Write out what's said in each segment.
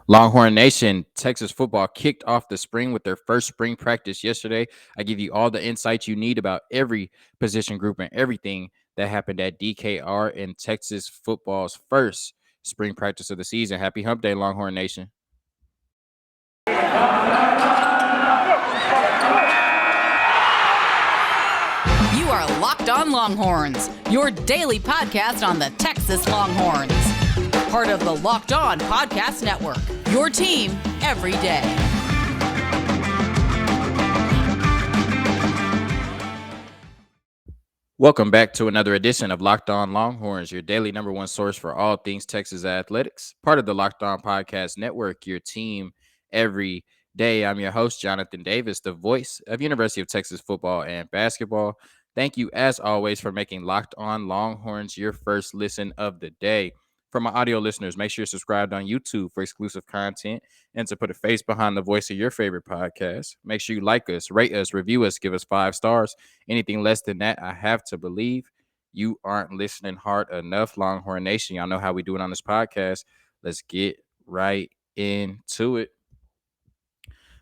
Longhorn Nation, Texas football kicked off the spring with their first spring practice yesterday. I give you all the insights you need about every position group and everything that happened at DKR in Texas football's first spring practice of the season. Happy Hump Day, Longhorn Nation. You are Locked On Longhorns, your daily podcast on the Texas Longhorns. Part of the Locked On Podcast Network, your team every day. Welcome back to another edition of Locked On Longhorns, your daily number one source for all things Texas athletics. Part of the Locked On Podcast Network, your team every day. I'm your host, Jonathan Davis, the voice of University of Texas football and basketball. Thank you, as always, for making Locked On Longhorns your first listen of the day. For my audio listeners, make sure you're subscribed on YouTube for exclusive content and to put a face behind the voice of your favorite podcast. Make sure you like us, rate us, review us, give us 5 stars. Anything less than that, I have to believe you aren't listening hard enough. Longhorn Nation, y'all know how we do it on this podcast. Let's get right into it.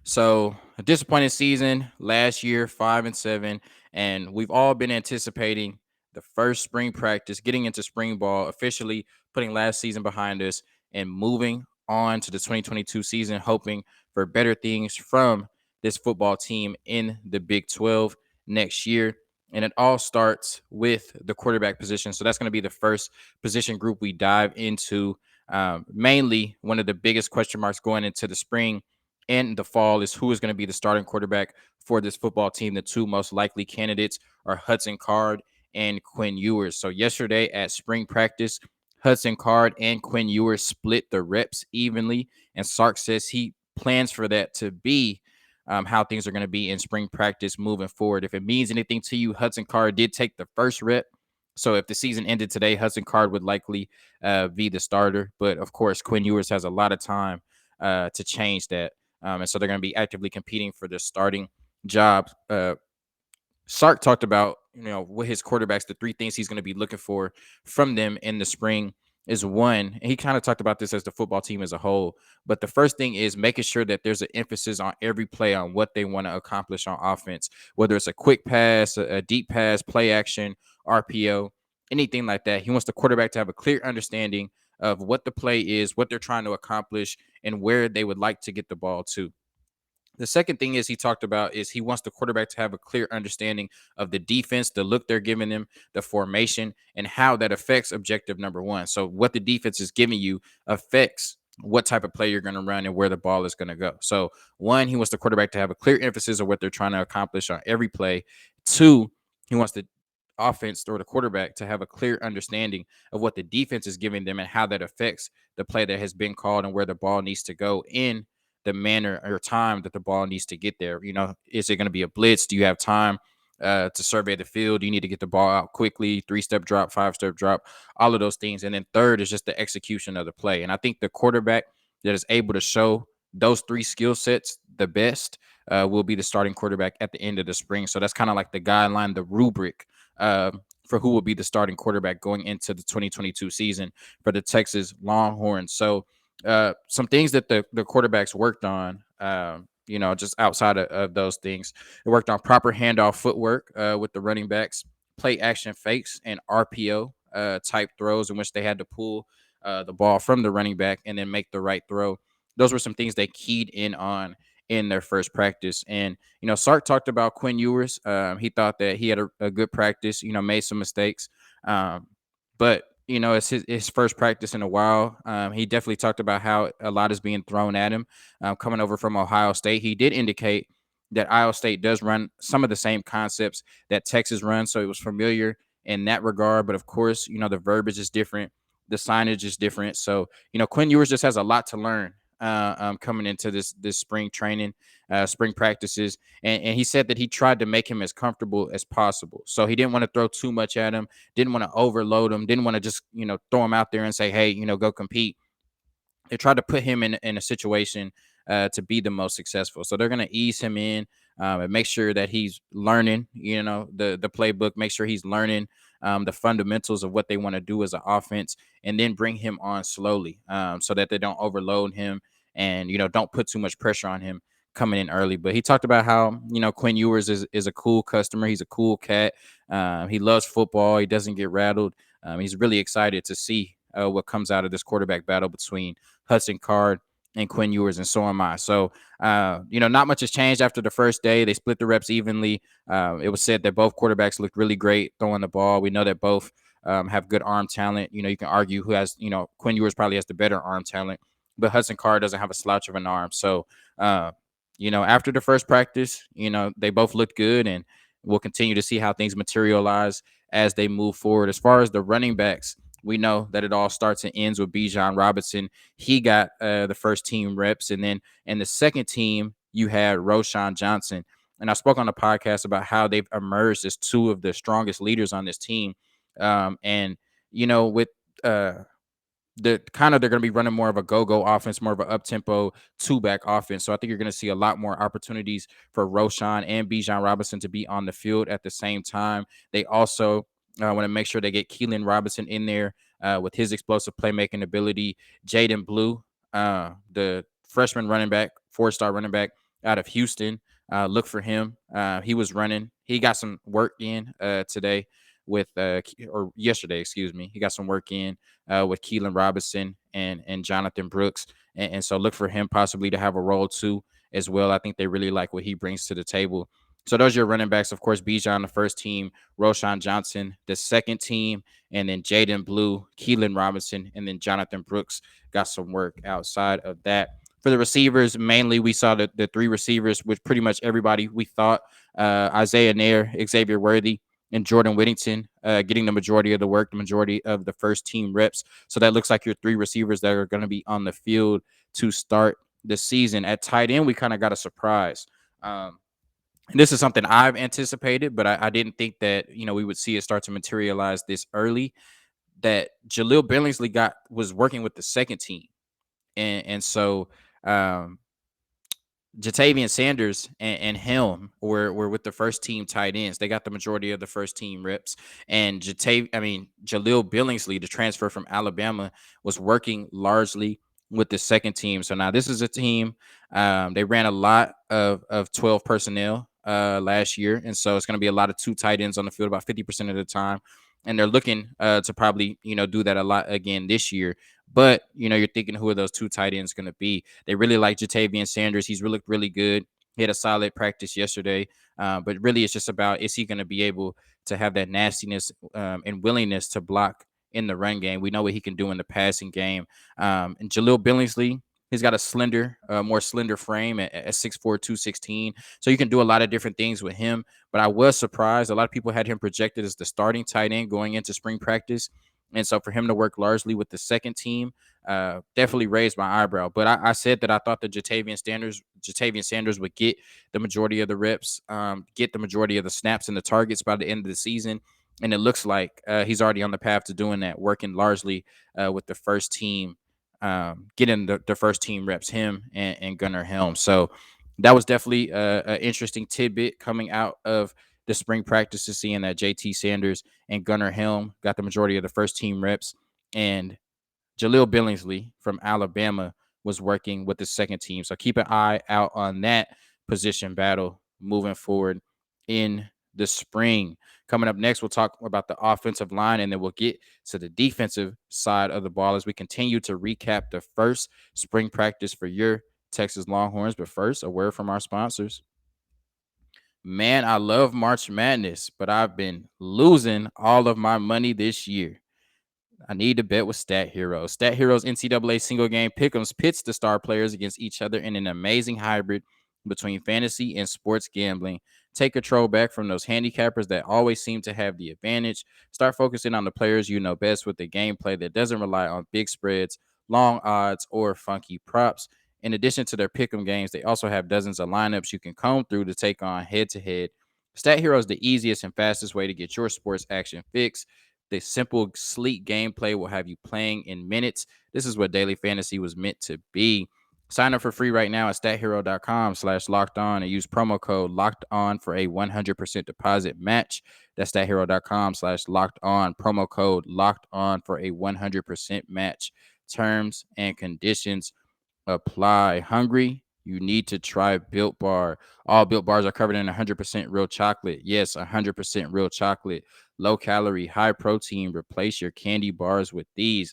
So, a disappointing season last year, 5-7, and we've all been anticipating the first spring practice, getting into spring ball, officially putting last season behind us and moving on to the 2022 season, hoping for better things from this football team in the Big 12 next year. And it all starts with the quarterback position. So that's going to be the first position group we dive into. Mainly one of the biggest question marks going into the spring and the fall is who is going to be the starting quarterback for this football team. The two most likely candidates are Hudson Card and Quinn Ewers. So yesterday at spring practice, Hudson Card and Quinn Ewers split the reps evenly, and Sark says he plans for that to be how things are going to be in spring practice moving forward. If it means anything to you, Hudson Card did take the first rep. So if the season ended today, Hudson Card would likely be the starter. But of course, Quinn Ewers has a lot of time to change that. And so they're going to be actively competing for the starting job. Sark talked about, with his quarterbacks, the three things he's going to be looking for from them in the spring is one, and he kind of talked about this as the football team as a whole, but the first thing is making sure that there's an emphasis on every play on what they want to accomplish on offense, whether it's a quick pass, a deep pass, play action, RPO, anything like that. He wants the quarterback to have a clear understanding of what the play is, what they're trying to accomplish, and where they would like to get the ball to. The second thing is he talked about is he wants the quarterback to have a clear understanding of the defense, the look they're giving them, the formation, and how that affects objective number one. So what the defense is giving you affects what type of play you're going to run and where the ball is going to go. So one, he wants the quarterback to have a clear emphasis of what they're trying to accomplish on every play. Two, he wants the offense or the quarterback to have a clear understanding of what the defense is giving them and how that affects the play that has been called and where the ball needs to go in the manner or time that the ball needs to get there. Is it going to be a blitz? Do you have time to survey the field? Do you need to get the ball out quickly? 3-step drop, 5-step drop, all of those things. And then third is just the execution of the play. And I think the quarterback that is able to show those three skill sets the best will be the starting quarterback at the end of the spring. So that's kind of like the guideline, the rubric for who will be the starting quarterback going into the 2022 season for the Texas Longhorns. So some things that the quarterbacks worked on, just outside of those things, they worked on proper handoff footwork with the running backs, play action fakes, and RPO type throws in which they had to pull the ball from the running back and then make the right throw. Those were some things they keyed in on in their first practice. And, Sark talked about Quinn Ewers. He thought that he had a good practice, made some mistakes. But it's his first practice in a while. He definitely talked about how a lot is being thrown at him coming over from Ohio State. He did indicate that Iowa State does run some of the same concepts that Texas runs, so it was familiar in that regard. But of course, the verbiage is different, the signage is different. So Quinn Ewers just has a lot to learn coming into this spring training, spring practices. And he said that he tried to make him as comfortable as possible. So he didn't want to throw too much at him, didn't want to overload him, didn't want to just, throw him out there and say, hey, go compete. They tried to put him in a situation to be the most successful. So they're going to ease him in and make sure that he's learning, the playbook, make sure he's learning the fundamentals of what they want to do as an offense, and then bring him on slowly so that they don't overload him and don't put too much pressure on him coming in early. But he talked about how Quinn Ewers is a cool customer. He's a cool cat. He loves football. He doesn't get rattled. He's really excited to see what comes out of this quarterback battle between Hudson Card and Quinn Ewers, and so am I. So, not much has changed after the first day. They split the reps evenly. It was said that both quarterbacks looked really great throwing the ball. We know that both have good arm talent. You can argue who has, Quinn Ewers probably has the better arm talent, but Hudson Card doesn't have a slouch of an arm. So, after the first practice, they both looked good, and we'll continue to see how things materialize as they move forward. As far as the running backs, we know that it all starts and ends with Bijan Robinson. He got the first team reps. And then in the second team, you had Roshawn Johnson. And I spoke on the podcast about how they've emerged as two of the strongest leaders on this team. With they're going to be running more of a go-go offense, more of an up-tempo two-back offense. So I think you're going to see a lot more opportunities for Roshawn and Bijan Robinson to be on the field at the same time. They also want to make sure they get Keelan Robinson in there with his explosive playmaking ability. Jaden Blue, the freshman running back, 4-star running back out of Houston. Look for him. He was running. He got some work in today or yesterday, excuse me. He got some work in with Keelan Robinson and Jonathan Brooks. And so look for him possibly to have a role too as well. I think they really like what he brings to the table. So those are your running backs. Of course, Bijan, the first team, Roshawn Johnson, the second team, and then Jaden Blue, Keelan Robinson, and then Jonathan Brooks got some work outside of that. For the receivers, mainly we saw the three receivers, which pretty much everybody we thought, Isaiah Nair, Xavier Worthy, and Jordan Whittington getting the majority of the work, the majority of the first team reps. So that looks like your three receivers that are going to be on the field to start the season. At tight end, we kind of got a surprise. And this is something I've anticipated, but I didn't think that, we would see it start to materialize this early, that Jahlil Billingsley was working with the second team. And so Jatavian Sanders and Helm were with the first team tight ends. They got the majority of the first team reps. And Jahlil Billingsley, the transfer from Alabama, was working largely with the second team. So now this is a team. They ran a lot of 12 personnel last year. And so it's going to be a lot of two tight ends on the field about 50% of the time. And they're looking to probably, do that a lot again this year. But, you're thinking, who are those two tight ends going to be? They really like Jatavian Sanders. He's really, really good. He had a solid practice yesterday. But really, it's just about, is he going to be able to have that nastiness and willingness to block in the run game? We know what he can do in the passing game. And Jahlil Billingsley, he's got a more slender frame at 6'4", 216. So you can do a lot of different things with him. But I was surprised. A lot of people had him projected as the starting tight end going into spring practice. And so for him to work largely with the second team definitely raised my eyebrow. But I said that I thought that Jatavian Sanders would get the majority of the reps, get the majority of the snaps and the targets by the end of the season. And it looks like he's already on the path to doing that, working largely with the first team, getting the first team reps, him and Gunnar Helm. So that was definitely an interesting tidbit coming out of the spring practices, seeing that JT Sanders and Gunnar Helm got the majority of the first team reps, and Jahlil Billingsley from Alabama was working with the second team. So keep an eye out on that position battle moving forward in the spring. Coming up next, we'll talk about the offensive line, and then we'll get to the defensive side of the ball as we continue to recap the first spring practice for your Texas Longhorns. But first, a word from our sponsors. Man, I love March Madness, but I've been losing all of my money this year. I need to bet with StatHero. StatHero's NCAA single game pick'ems pits the star players against each other in an amazing hybrid between fantasy and sports gambling. Take control back from those handicappers that always seem to have the advantage. Start focusing on the players you know best with the gameplay that doesn't rely on big spreads, long odds, or funky props. In addition to their pick'em games, they also have dozens of lineups you can comb through to take on head-to-head. StatHero is the easiest and fastest way to get your sports action fix. The simple, sleek gameplay will have you playing in minutes. This is what daily fantasy was meant to be. Sign up for free right now at stathero.com/lockedon and use promo code LOCKEDON for a 100% deposit match. That's stathero.com/lockedon, promo code LOCKEDON for a 100% match. Terms and conditions apply. Hungry? You need to try Built Bar. All Built Bars are covered in 100% real chocolate. Yes, 100% real chocolate. Low calorie, high protein. Replace your candy bars with these.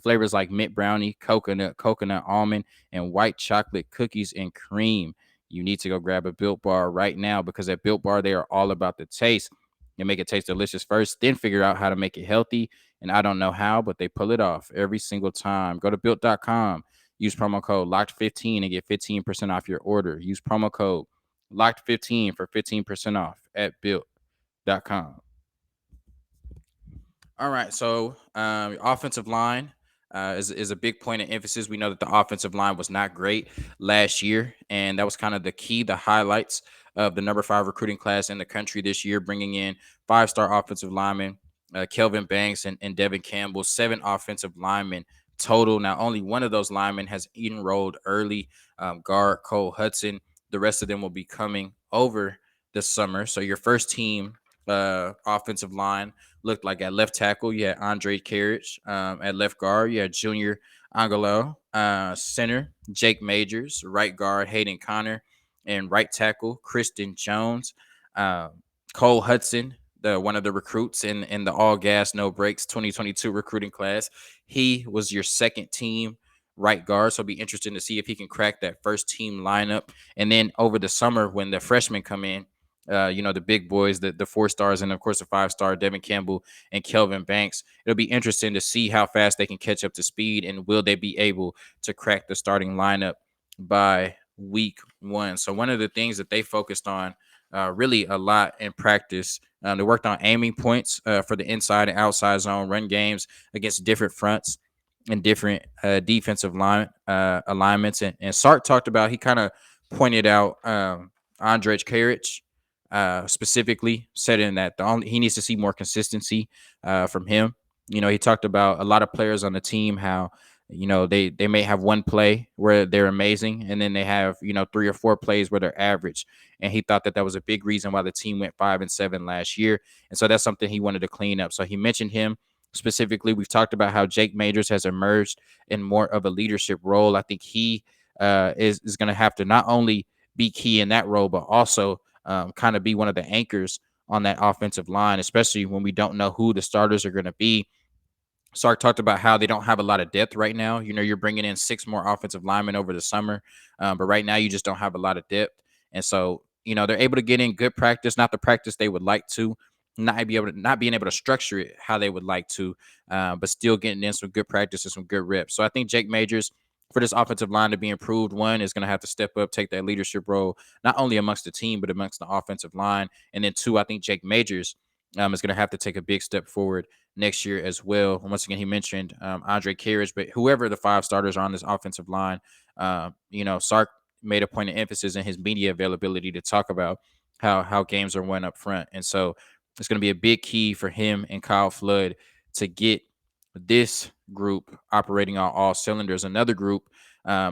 Flavors like mint brownie, coconut almond, and white chocolate cookies and cream. You need to go grab a Built Bar right now because at Built Bar, they are all about the taste. You make it taste delicious first, then figure out how to make it healthy. And I don't know how, but they pull it off every single time. Go to built.com. Use promo code LOCKED15 and get 15% off your order. Use promo code LOCKED15 for 15% off at built.com. All right, so offensive line is a big point of emphasis. We know that the offensive line was not great last year, and that was kind of the key, the highlights of the number 5 recruiting class in the country this year, bringing in 5-star offensive linemen, Kelvin Banks and Devin Campbell, 7 offensive linemen total. Now, only one of those linemen has enrolled early, guard Cole Hudson. The rest of them will be coming over this summer. So your first team offensive line looked like at left tackle, you had Andre Carriage. At left guard, you had Junior Angelo. Center, Jake Majors. Right guard, Hayden Connor. And right tackle, Kristen Jones. Cole Hudson, one of the recruits in the all gas, no breaks 2022 recruiting class. He was your second team right guard. So it'll be interesting to see if he can crack that first team lineup. And then over the summer, when the freshmen come in, the big boys, the 4 stars, and of course the 5-star, Devin Campbell and Kelvin Banks. It'll be interesting to see how fast they can catch up to speed, and will they be able to crack the starting lineup by week 1. So one of the things that they focused on really a lot in practice, they worked on aiming points for the inside and outside zone run games against different fronts and different defensive line alignments. And Sark talked about, he kind of pointed out Andre Carriage specifically, said in that he needs to see more consistency from him. He talked about a lot of players on the team, how they may have one play where they're amazing, and then they have 3 or 4 plays where they're average. And he thought that was a big reason why the team went 5-7 last year. And so that's something he wanted to clean up. So he mentioned him specifically. We've talked about how Jake Majors has emerged in more of a leadership role. I think he is going to have to not only be key in that role, but also kind of be one of the anchors on that offensive line, especially when we don't know who the starters are going to be. Sark talked about how they don't have a lot of depth right now. You're bringing in 6 more offensive linemen over the summer, but right now you just don't have a lot of depth. And so, they're able to get in good practice, not the practice they would like to, not being able to structure it how they would like to, but still getting in some good practice and some good reps. So I think Jake Majors, for this offensive line to be improved, one, is going to have to step up, take that leadership role, not only amongst the team, but amongst the offensive line. And then 2, I think Jake Majors is going to have to take a big step forward next year as well. And once again, he mentioned Andre Carriage, but whoever the 5 starters are on this offensive line, Sark made a point of emphasis in his media availability to talk about how games are won up front. And so it's going to be a big key for him and Kyle Flood to get this group operating on all cylinders. Another group,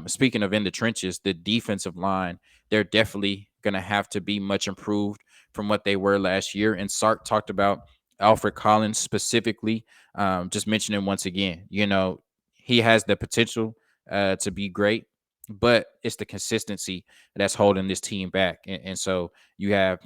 speaking of in the trenches, the defensive line, they're definitely going to have to be much improved from what they were last year. And Sark talked about Alfred Collins specifically, just mentioning once again, he has the potential to be great, but it's the consistency that's holding this team back. And so you have,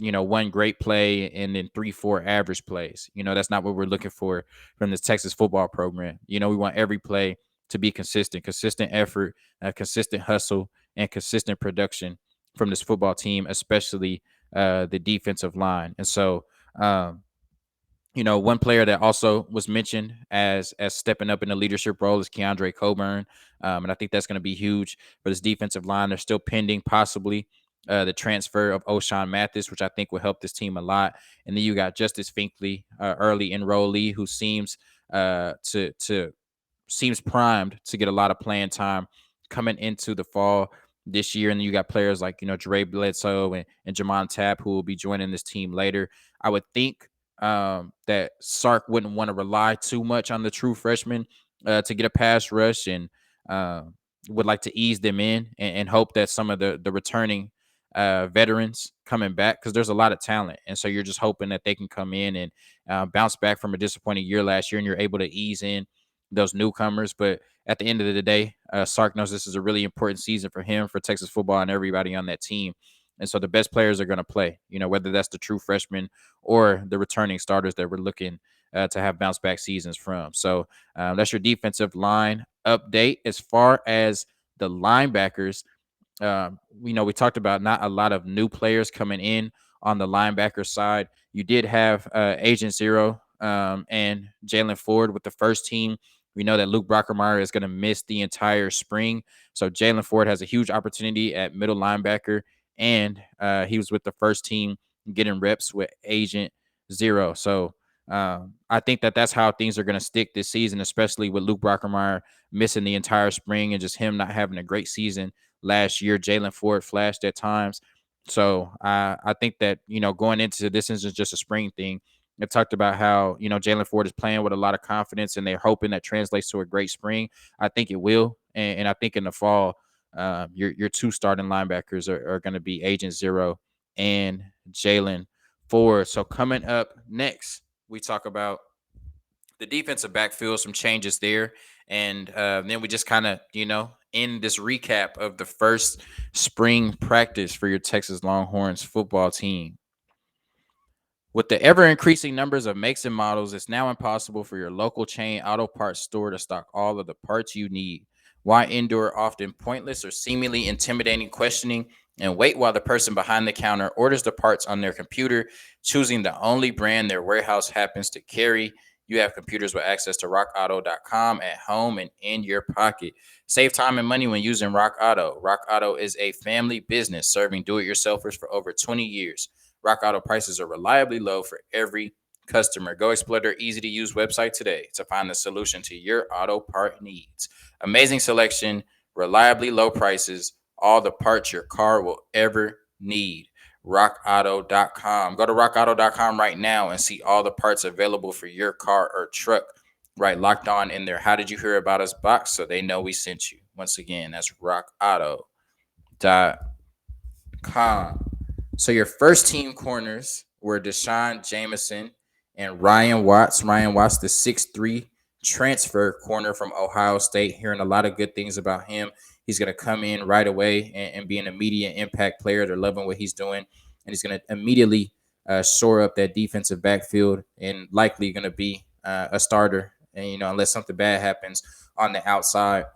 one great play and then 3-4 average plays. That's not what we're looking for from this Texas football program. We want every play to be consistent effort, consistent hustle, and consistent production from this football team, especially the defensive line. And so, one player that also was mentioned as stepping up in the leadership role is Keandre Coburn. And I think that's going to be huge for this defensive line. They're still pending possibly the transfer of O'Shawn Mathis, which I think will help this team a lot. And then you got Justice Finkley, early enrollee, who seems seems primed to get a lot of playing time coming into the fall this year. And then you got players like, Dre Bledsoe and Jamon Tapp, who will be joining this team later. I would think that Sark wouldn't want to rely too much on the true freshmen to get a pass rush, and would like to ease them in and hope that some of the returning veterans coming back, because there's a lot of talent. And so you're just hoping that they can come in and bounce back from a disappointing year last year, and you're able to ease in those newcomers. But at the end of the day, Sark knows this is a really important season for him, for Texas football, and everybody on that team. And so the best players are going to play, whether that's the true freshmen or the returning starters that we're looking to have bounce back seasons from. So that's your defensive line update. As far as the linebackers, we talked about not a lot of new players coming in on the linebacker side. You did have Agent Zero and Jalen Ford with the first team. We know that Luke Brockermeyer is going to miss the entire spring. So Jalen Ford has a huge opportunity at middle linebacker, and he was with the first team getting reps with Agent Zero. So I think that that's how things are going to stick this season, especially with Luke Brockermeyer missing the entire spring and just him not having a great season last year. Jalen Ford flashed at times. So I think that, going into this isn't just a spring thing. It talked about how, Jalen Ford is playing with a lot of confidence and they're hoping that translates to a great spring. I think it will. And I think in the fall, your two starting linebackers are going to be Agent Zero and Jalen Ford. So coming up next, we talk about the defensive backfield, some changes there. And then we just kind of, in this recap of the first spring practice for your Texas Longhorns football team. With the ever-increasing numbers of makes and models, it's now impossible for your local chain auto parts store to stock all of the parts you need. Why endure often pointless or seemingly intimidating questioning and wait while the person behind the counter orders the parts on their computer, choosing the only brand their warehouse happens to carry? You have computers with access to rockauto.com at home and in your pocket. Save time and money when using Rock Auto. Rock Auto is a family business serving do-it-yourselfers for over 20 years. Rock Auto prices are reliably low for every customer. Go explore their easy-to-use website today to find the solution to your auto part needs. Amazing selection, reliably low prices, all the parts your car will ever need. RockAuto.com. Go to RockAuto.com right now and see all the parts available for your car or truck. Right, locked on in there. How did you hear about us box so they know we sent you? Once again, that's RockAuto.com. So your first team corners were Deshaun Jameson and Ryan Watts. Ryan Watts, the 6'3" transfer corner from Ohio State. Hearing a lot of good things about him. He's going to come in right away and be an immediate impact player. They're loving what he's doing. And he's going to immediately shore up that defensive backfield and likely going to be a starter, and, unless something bad happens on the outside.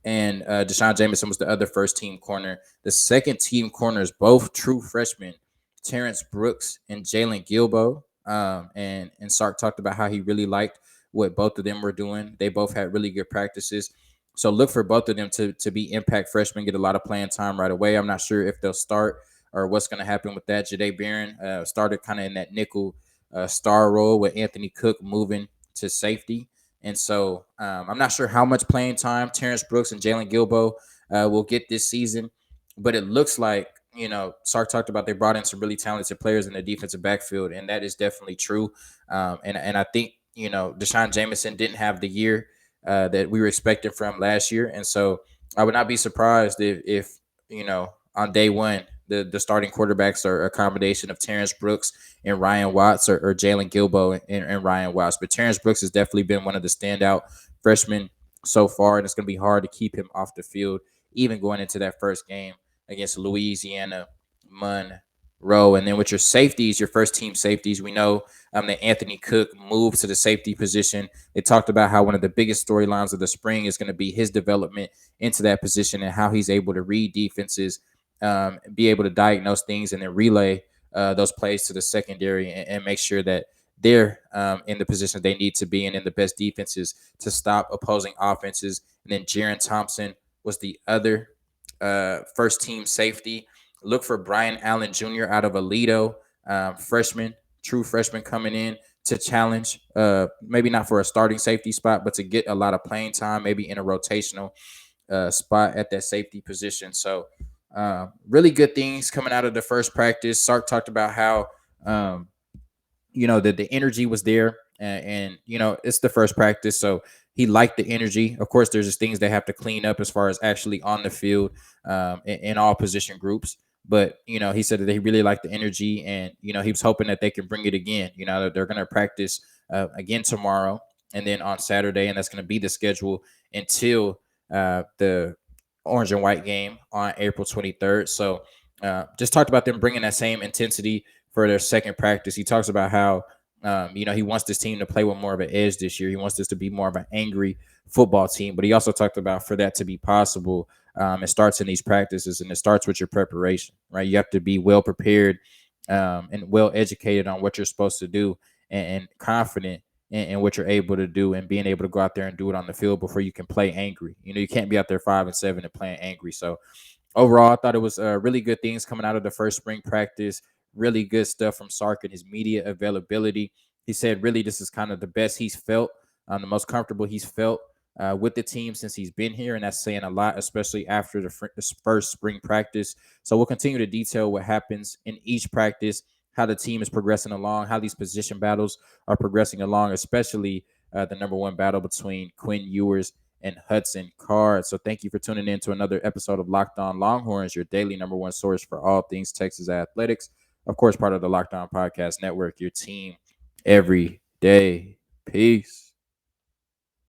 And Deshaun Jameson was the other first team corner. The second team corners, both true freshmen, Terrence Brooks and Jalen Gilbo. And Sark talked about how he really liked what both of them were doing. They both had really good practices. So look for both of them to be impact freshmen, get a lot of playing time right away. I'm not sure if they'll start or what's going to happen with that. Jahdae Barron started kind of in that nickel star role with Anthony Cook moving to safety. And so I'm not sure how much playing time Terrence Brooks and Jalen Gilbo will get this season, but it looks like, Sark talked about they brought in some really talented players in the defensive backfield, and that is definitely true. And I think, Deshaun Jameson didn't have the year that we were expecting from last year. And so I would not be surprised if on day one, the starting quarterbacks are a combination of Terrence Brooks and Ryan Watts or Jalen Gilbo and Ryan Watts. But Terrence Brooks has definitely been one of the standout freshmen so far, and it's going to be hard to keep him off the field, even going into that first game against Louisiana Monroe. And then with your safeties, your first team safeties, we know that Anthony Cook moved to the safety position. They talked about how one of the biggest storylines of the spring is going to be his development into that position and how he's able to read defenses, be able to diagnose things, and then relay those plays to the secondary and make sure that they're in the position they need to be in the best defenses to stop opposing offenses. And then Jaron Thompson was the other first team safety. Look for Brian Allen Jr. out of Aledo, true freshman coming in to challenge, maybe not for a starting safety spot, but to get a lot of playing time, maybe in a rotational spot at that safety position. So really good things coming out of the first practice. Sark talked about how, that the energy was there and it's the first practice. So he liked the energy. Of course, there's just things they have to clean up as far as actually on the field in all position groups. But, he said that they really liked the energy and, he was hoping that they can bring it again. They're going to practice again tomorrow and then on Saturday. And that's going to be the schedule until the orange and white game on April 23rd. So just talked about them bringing that same intensity for their second practice. He talks about how he wants this team to play with more of an edge this year. He wants this to be more of an angry football team. But he also talked about for that to be possible, it starts in these practices, and it starts with your preparation, right? You have to be well prepared and well educated on what you're supposed to do, and confident in what you're able to do, and being able to go out there and do it on the field before you can play angry. You can't be out there 5-7 and playing angry. So overall, I thought it was really good things coming out of the first spring practice. Really good stuff from Sark and his media availability. He said really this is kind of the best he's felt, the most comfortable he's felt with the team since he's been here, and that's saying a lot, especially after the first spring practice. So we'll continue to detail what happens in each practice, how the team is progressing along, how these position battles are progressing along, especially the number one battle between Quinn Ewers and Hudson Card. So thank you for tuning in to another episode of Locked On Longhorns, your daily number one source for all things Texas athletics. Of course, part of the Locked On Podcast Network, your team every day. Peace.